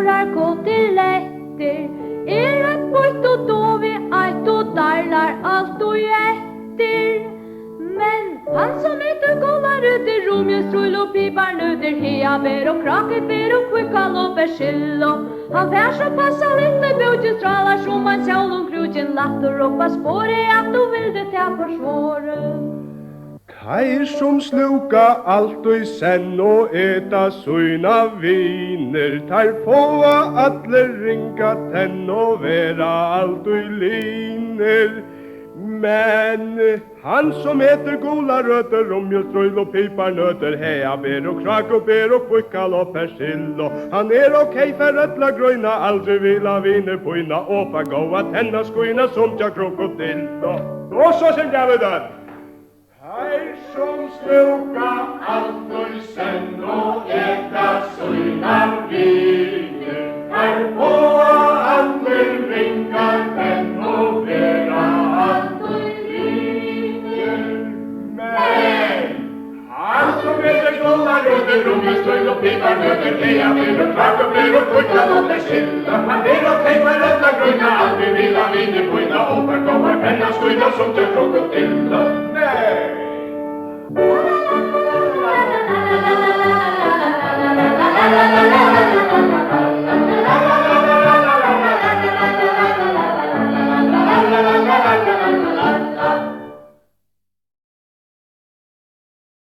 stora koteletter. Det bort och då vi allt och darlar allt och jätter. Men han som heter Golarötter, romjöstrul och piparnötter, heabär och krakebär och kvickal och persillo. Han fär så passar lite bjudgen stralar som man själv om krugen latter och på spåret att du vill det ta försvåren. Kaj som sluka allt och i sen och äta sina viner, tar få att ringa tenn och vera allt och i liner. Men han som heter Golarötter, romjöströjl och piparnötter, heabär och krakebär och kvickal och persillo. Han är okej för ötla gröna, aldrig vila viner på ina åpa goa tänna skoina som jag krokodillo. Och så sen jag där. Här som sluka allt och i sen och äta sina viner, här på allt ringar tenn och vera allt och i liner. Men han som heter Golarötter, romjöströjl och piparnötter, heabär och krakebär och kvickal och persillo. Han är okej för ötla gröna, aldrig vila viner på ina åpa goa tänna skoina som jag krokodillo.